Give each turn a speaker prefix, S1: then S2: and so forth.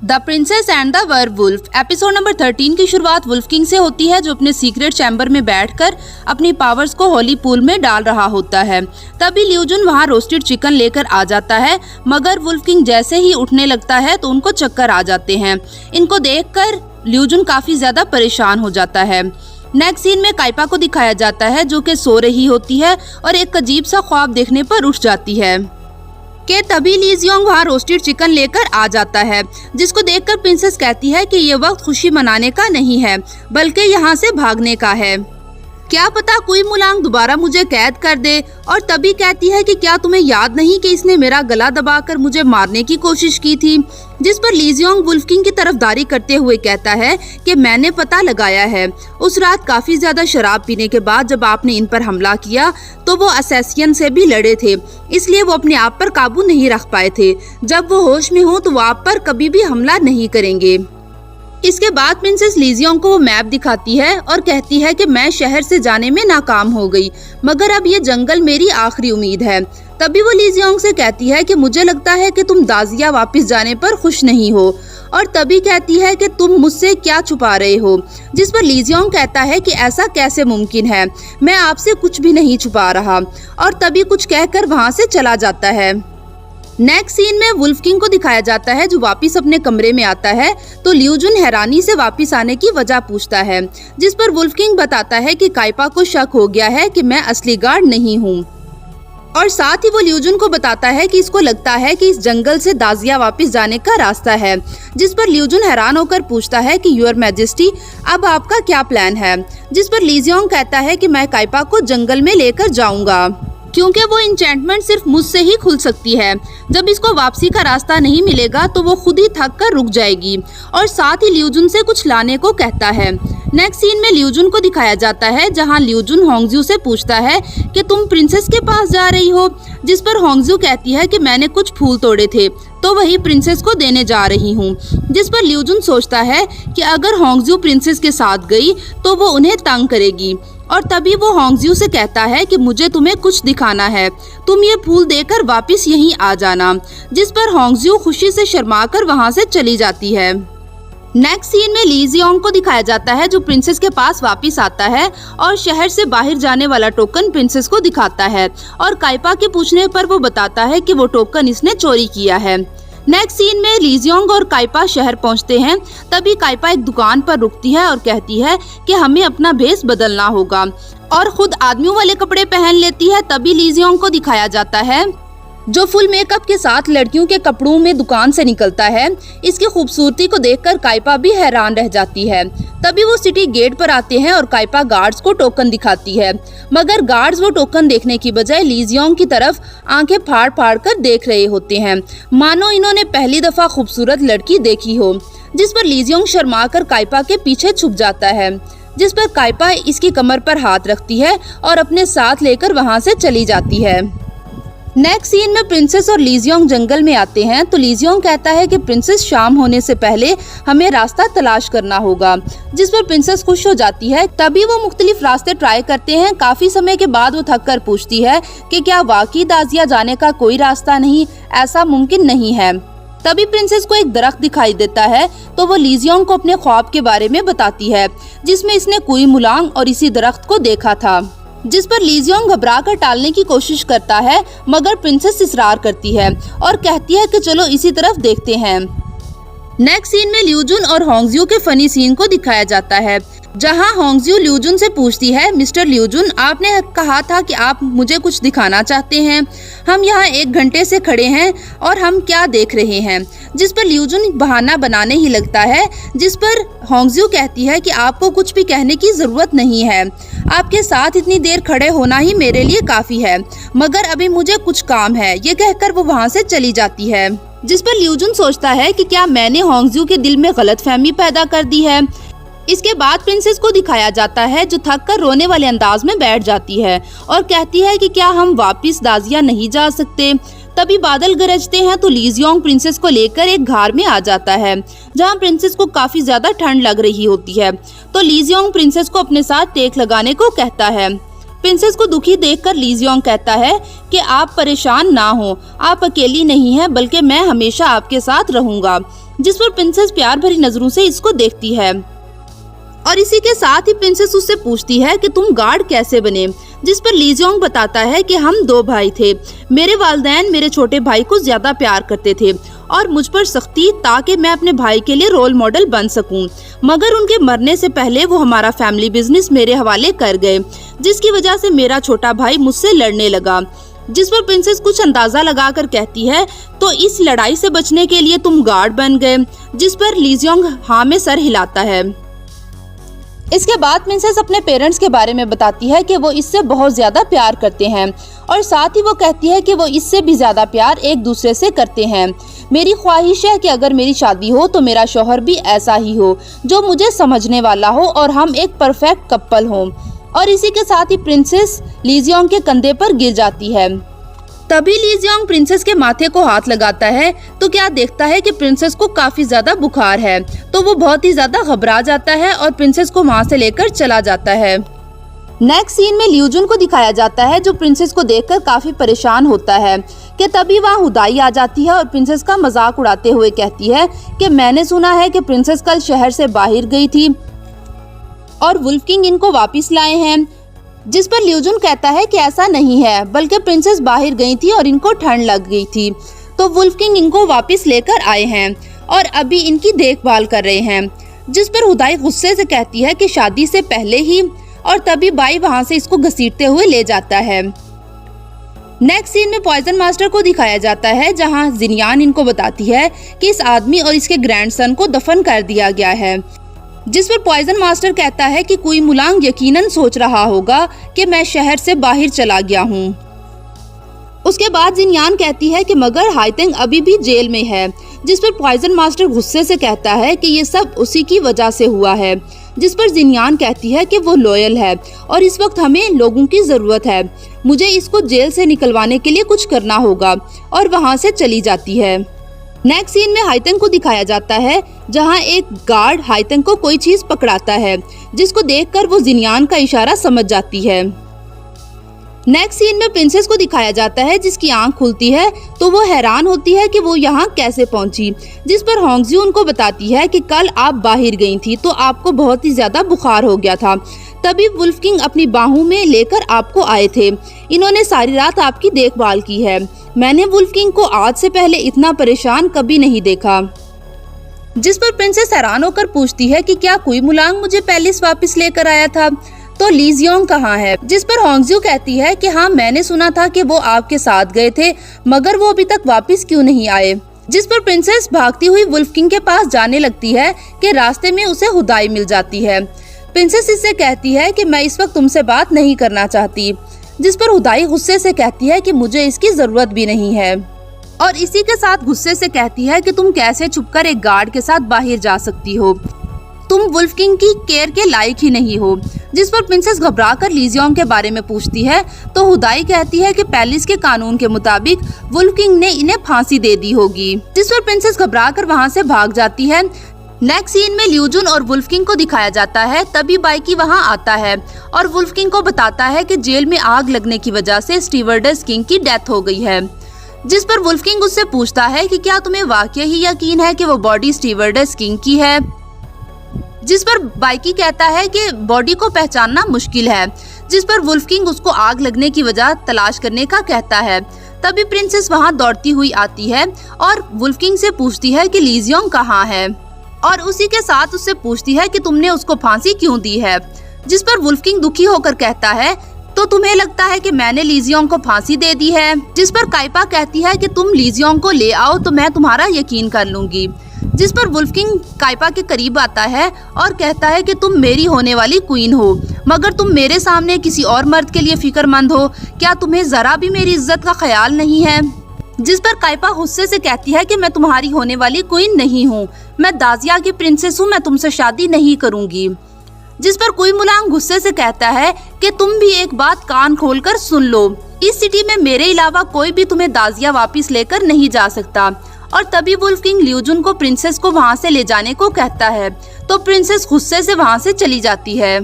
S1: The princess and the werewolf episode number 13 की शुरुआत wolf king से होती है, जो अपने सीक्रेट चैम्बर में बैठकर अपनी पावर्स को होली पूल में डाल रहा होता है। तभी ल्यूजुन वहां रोस्टेड चिकन लेकर आ जाता है, मगर वुल्फ किंग जैसे ही उठने लगता है तो उनको चक्कर आ जाते हैं। इनको देखकर ल्यूजुन काफी ज्यादा परेशान हो जाता है। नेक्स्ट सीन में काइपा को दिखाया जाता है, जो कि सो रही होती है और एक अजीब सा ख्वाब देखने पर उठ जाती है कि तभी ली जियोंग वहाँ रोस्टेड चिकन लेकर आ जाता है, जिसको देखकर प्रिंसेस कहती है कि ये वक्त खुशी मनाने का नहीं है, बल्कि यहाँ से भागने का है। क्या पता कोई मुलांग दोबारा मुझे कैद कर दे। और तभी कहती है कि क्या तुम्हें याद नहीं कि इसने मेरा गला दबाकर मुझे मारने की कोशिश की थी। जिस पर ली जियोंग वुल्फ किंग की तरफदारी करते हुए कहता है कि मैंने पता लगाया है, उस रात काफी ज्यादा शराब पीने के बाद जब आपने इन पर हमला किया तो वो असैसियन से भी लड़े थे, इसलिए वो अपने आप पर काबू नहीं रख पाए थे। जब वो होश में हो तो वो आप पर कभी भी हमला नहीं करेंगे। इसके बाद प्रिंसेस ली जियोंग को वो मैप दिखाती है और कहती है कि मैं शहर से जाने में नाकाम हो गई, मगर अब ये जंगल मेरी आखिरी उम्मीद है। तभी वो ली जियोंग से कहती है कि मुझे लगता है कि तुम दाजिया वापस जाने पर खुश नहीं हो। और तभी कहती है कि तुम मुझसे क्या छुपा रहे हो। जिस पर ली जियोंग कहता है कि ऐसा कैसे मुमकिन है, मैं आपसे कुछ भी नहीं छुपा रहा। और तभी कुछ कहकर वहाँ से चला जाता है। नेक्स्ट सीन में वुल्फ किंग को दिखाया जाता है, जो वापस अपने कमरे में आता है तो ल्यूजुन हैरानी से वापस आने की वजह पूछता है। जिस पर वुल्फ किंग बताता है कि काइपा को शक हो गया है कि मैं असली गार्ड नहीं हूँ। और साथ ही वो ल्यूजुन को बताता है कि इसको लगता है कि इस जंगल से दाजिया वापस जाने का रास्ता है। जिस पर ल्यूजुन हैरान होकर पूछता है कि यूर मैजेस्टी, अब आपका क्या प्लान है। जिस पर ली जियोंग कहता है कि मैं काइपा को जंगल में लेकर जाऊंगा, क्योंकि वो इंचेंटमेंट सिर्फ मुझसे ही खुल सकती है। जब इसको वापसी का रास्ता नहीं मिलेगा तो वो खुद ही थक कर रुक जाएगी। और साथ ही ल्यूजुन से कुछ लाने को कहता है। नेक्स्ट सीन में ल्यूजुन को दिखाया जाता है, जहां ल्यूजुन होंगज्यू से पूछता है कि तुम प्रिंसेस के पास जा रही हो। जिस पर होंगज्यू कहती है कि मैंने कुछ फूल तोड़े थे तो वही प्रिंसेस को देने जा रही हूँ। जिस पर ल्यूजुन सोचता है कि अगर होंगज्यू प्रिंसेस के साथ गई तो वो उन्हें तंग करेगी। और तभी वो होंगज्यू से कहता है कि मुझे तुम्हें कुछ दिखाना है, तुम ये फूल देकर वापस यहीं आ जाना। जिस पर होंगज्यू खुशी से शर्माकर वहाँ से चली जाती है। नेक्स्ट सीन में ली जियोंग को दिखाया जाता है, जो प्रिंसेस के पास वापस आता है और शहर से बाहर जाने वाला टोकन प्रिंसेस को दिखाता है। और काइपा के पूछने पर वो बताता है कि वो टोकन इसने चोरी किया है। नेक्स्ट सीन में ली जियोंग और काइपा शहर पहुंचते हैं। तभी काइपा एक दुकान पर रुकती है और कहती है कि हमें अपना भेष बदलना होगा, और खुद आदमियों वाले कपड़े पहन लेती है। तभी ली जियोंग को दिखाया जाता है, जो फुल मेकअप के साथ लड़कियों के कपड़ों में दुकान से निकलता है। इसकी खूबसूरती को देखकर काइपा भी हैरान रह जाती है। तभी वो सिटी गेट पर आते हैं और काइपा गार्ड्स को टोकन दिखाती है, मगर गार्ड्स वो टोकन देखने की बजाय ली जियोंग की तरफ आंखें फाड़ फाड़ कर देख रहे होते हैं, मानो इन्होंने पहली दफा खूबसूरत लड़की देखी हो। जिस पर ली जियोंग शर्मा कर काइपा के पीछे छुप जाता है। जिस पर काइपा इसकी कमर पर हाथ रखती है और अपने साथ लेकर वहाँ से चली जाती है। नेक्स्ट सीन में प्रिंसेस और ली जियोंग जंगल में आते हैं तो ली जियोंग कहता है कि प्रिंसेस शाम होने से पहले हमें रास्ता तलाश करना होगा। जिस पर प्रिंसेस खुश हो जाती है। तभी वो मुख्तलिफ रास्ते ट्राई करते हैं। काफी समय के बाद वो थक कर पूछती है कि क्या वाकई दाजिया जाने का कोई रास्ता नहीं, ऐसा मुमकिन नहीं है। तभी प्रिंसेस को एक दरख्त दिखाई देता है तो वो ली जियोंग को अपने ख्वाब के बारे में बताती है, जिसमें इसने कुई मुलांग और इसी दरख्त को देखा था। जिस पर ली जियोंग घबरा कर टालने की कोशिश करता है, मगर प्रिंसेस इसरार करती है और कहती है कि चलो इसी तरफ देखते हैं। नेक्स्ट सीन में ल्यूजुन और होंगज्यू के फनी सीन को दिखाया जाता है, जहां होंगज्यू ल्यूजुन से पूछती है, मिस्टर ल्यूजुन, आपने कहा था कि आप मुझे कुछ दिखाना चाहते हैं। हम यहाँ 1 घंटे से खड़े हैं और हम क्या देख रहे हैं। जिस पर ल्यूजुन बहाना बनाने ही लगता है। जिस पर होंगज्यू कहती है कि आपको कुछ भी कहने की जरूरत नहीं है, आपके साथ इतनी देर खड़े होना ही मेरे लिए काफी है, मगर अभी मुझे कुछ काम है। ये कहकर वो वहाँ से चली जाती है। जिस पर ल्यूजुन सोचता है कि क्या मैंने होंगज्यू के दिल में गलतफहमी पैदा कर दी है। इसके बाद प्रिंसेस को दिखाया जाता है, जो थक कर रोने वाले अंदाज में बैठ जाती है और कहती है कि क्या हम वापस दाजिया नहीं जा सकते। तभी बादल गरजते हैं तो ली जियोंग प्रिंसेस को लेकर एक घर में आ जाता है, जहां प्रिंसेस को काफी ज्यादा ठंड लग रही होती है। तो ली जियोंग प्रिंसेस को अपने साथ टेक लगाने को कहता है। प्रिंसेस को दुखी देखकर ली जियोंग कहता है कि आप परेशान ना हो, आप अकेली नहीं हैं बल्कि मैं हमेशा आपके साथ रहूंगा। जिस पर प्रिंसेस प्यार भरी नजरों से इसको देखती है और इसी के साथ ही प्रिंसेस उससे पूछती है कि तुम गार्ड कैसे बने। जिस पर ली जियोंग बताता है कि हम 2 भाई थे, मेरे वालिदैन मेरे छोटे भाई को ज्यादा प्यार करते थे और मुझ पर सख्ती ताकि मैं अपने भाई के लिए रोल मॉडल बन सकूं, मगर उनके मरने से पहले वो हमारा फैमिली बिजनेस मेरे हवाले कर गए, जिसकी वजह से मेरा छोटा भाई मुझसे लड़ने लगा। जिस पर प्रिंसेस कुछ अंदाजा लगाकर कहती है तो इस लड़ाई से बचने के लिए तुम गार्ड बन गए। जिस पर ली जियोंग हाँ में सर हिलाता है। इसके बाद प्रिंसेस अपने पेरेंट्स के बारे में बताती है कि वो इससे बहुत ज्यादा प्यार करते हैं और साथ ही वो कहती है कि वो इससे भी ज्यादा प्यार एक दूसरे से करते हैं। मेरी ख्वाहिश है कि अगर मेरी शादी हो तो मेरा शौहर भी ऐसा ही हो, जो मुझे समझने वाला हो और हम एक परफेक्ट कपल हों। और इसी के साथ ही प्रिंसेस ली जियोंग के कंधे पर गिर जाती है। तभी ली जियोंग प्रिंसेस के माथे को हाथ लगाता है तो क्या देखता है कि प्रिंसेस को काफी ज्यादा बुखार है, तो वो बहुत ही ज्यादा घबरा जाता है और प्रिंसेस को वहाँ से लेकर चला जाता है। नेक्स्ट सीन में ल्यूजुन को दिखाया जाता है जो प्रिंसेस को देखकर काफी परेशान होता है कि तभी वहाँ हुदाई आ जाती है और प्रिंसेस का मजाक उड़ाते हुए कहती है कि मैंने सुना है कि प्रिंसेस कल शहर से बाहर गई थी और वुल्फ किंग इनको वापस लाए हैं। जिस पर ल्यूजुन कहता है कि ऐसा नहीं है, बल्कि प्रिंसेस बाहर गई थी और इनको ठंड लग गई थी, तो वुल्फ किंग इनको वापस लेकर आए हैं और अभी इनकी देखभाल कर रहे हैं। जिस पर हुदाई गुस्से से कहती है कि शादी से पहले ही, और तभी बाई वहां से इसको घसीटते हुए ले जाता है। नेक्स्ट सीन में पॉइजन मास्टर को दिखाया जाता है जहां जिनियान इनको बताती है कि इस आदमी और इसके ग्रैंडसन को दफन कर दिया गया है। जिस पर पॉइजन मास्टर कहता है कि कुई मुलांग यकीनन सोच रहा होगा कि मैं शहर से बाहर चला गया हूँ। उसके बाद जिनियान कहती है कि मगर हाइतेंग अभी भी जेल में है। जिस पर पॉइजन मास्टर गुस्से से कहता है कि ये सब उसी की वजह से हुआ है। जिस पर जिनियान कहती है कि वो लॉयल है और इस वक्त हमें लोगों की जरूरत है, मुझे इसको जेल से निकलवाने के लिए कुछ करना होगा, और वहाँ से चली जाती है। नेक्स्ट सीन में हाइतेंग को दिखाया जाता है जहां एक गार्ड हाइतेंग को कोई चीज पकड़ाता है, जिसको देखकर वो जिनियान का इशारा समझ जाती है। नेक्स्ट सीन में प्रिंसेस को दिखाया जाता है जिसकी आंख खुलती है तो वो हैरान होती है कि वो यहाँ कैसे पहुंची। जिस पर होंगजियो उनको बताती है कि कल आप बाहर गई थी तो आपको बहुत ही ज्यादा बुखार हो गया था, तभी वुल्फ किंग अपनी बाहों में लेकर आपको आए थे। इन्होंने सारी रात आपकी देखभाल की है। मैंने वुल्फ किंग को आज से पहले इतना परेशान कभी नहीं देखा। जिस पर प्रिंसेस हैरान होकर पूछती है कि क्या कुई मुलांग मुझे पैलेस वापस लेकर आया था, तो ली जियोंग कहाँ है। जिस पर होंगजियो कहती है कि हाँ मैंने सुना था कि वो आपके साथ गए थे, मगर वो अभी तक वापस क्यों नहीं आए। जिस पर प्रिंसेस भागती हुई वुल्फ किंग के पास जाने लगती है कि रास्ते में उसे हुदाई मिल जाती है। प्रिंसेस इससे कहती है कि मैं इस वक्त तुमसे बात नहीं करना चाहती। जिस पर हुदाई गुस्से से कहती है कि मुझे इसकी जरूरत भी नहीं है, और इसी के साथ गुस्से से कहती है कि तुम कैसे छुपकर एक गार्ड के साथ बाहर जा सकती हो, तुम वुल्फ किंग की केयर के लायक ही नहीं हो। जिस पर प्रिंसेस घबराकर ली जियोंग के बारे में पूछती है तो हुदाई कहती है कि पैलेस के कानून के मुताबिक वुल्फ किंग ने इन्हें फांसी दे दी होगी। जिस पर प्रिंसेस घबराकर वहां से भाग जाती है। नेक्स्ट सीन में ल्यूजुन और वुल्फ किंग को दिखाया जाता है। तभी बाइकी वहां आता है और वुल्फ किंग को बताता है कि जेल में आग लगने की वजह से स्टीवर्डेस किंग की डेथ हो गई है। जिस पर वुल्फ किंग उससे पूछता है कि क्या तुम्हें वाकई ही यकीन है कि वो बॉडी स्टीवर्डेस किंग की है। जिस पर बाइकी कहता है कि बॉडी को पहचानना मुश्किल है। जिस पर वुल्फ किंग उसको आग लगने की वजह तलाश करने का कहता है। तभी प्रिंसेस वहां दौड़ती हुई आती है और वुल्फ किंग से पूछती है कि ली जियोंग कहाँ है, और उसी के साथ उससे पूछती है कि तुमने उसको फांसी क्यों दी है। जिस पर वुल्फ किंग दुखी होकर कहता है तो तुम्हें लगता है कि मैंने ली जियोंग को फांसी दे दी है। जिस पर काइपा कहती है कि तुम ली जियोंग को ले आओ तो मैं तुम्हारा यकीन कर लूंगी। जिस पर वुल्फ किंग काइपा के करीब आता है और कहता है कि तुम मेरी होने वाली क्वीन हो, मगर तुम मेरे सामने किसी और मर्द के लिए फिक्रमंद हो। क्या तुम्हें जरा भी मेरी इज्जत का ख्याल नहीं है। जिस पर काइपा गुस्से से कहती है कि मैं तुम्हारी होने वाली क्वीन नहीं हूँ, मैं दाजिया की प्रिंसेस हूँ, मैं तुमसे शादी नहीं करूँगी। जिस पर कुई मुलांग गुस्से से कहता है कि तुम भी एक बात कान खोलकर सुन लो, इस सिटी में मेरे अलावा कोई भी तुम्हें दाजिया वापस लेकर नहीं जा सकता। और तभी वुल्फ किंग ल्यूजुन को प्रिंसेस को वहाँ से ले जाने को कहता है तो प्रिंसेस गुस्से से वहाँ से चली जाती है।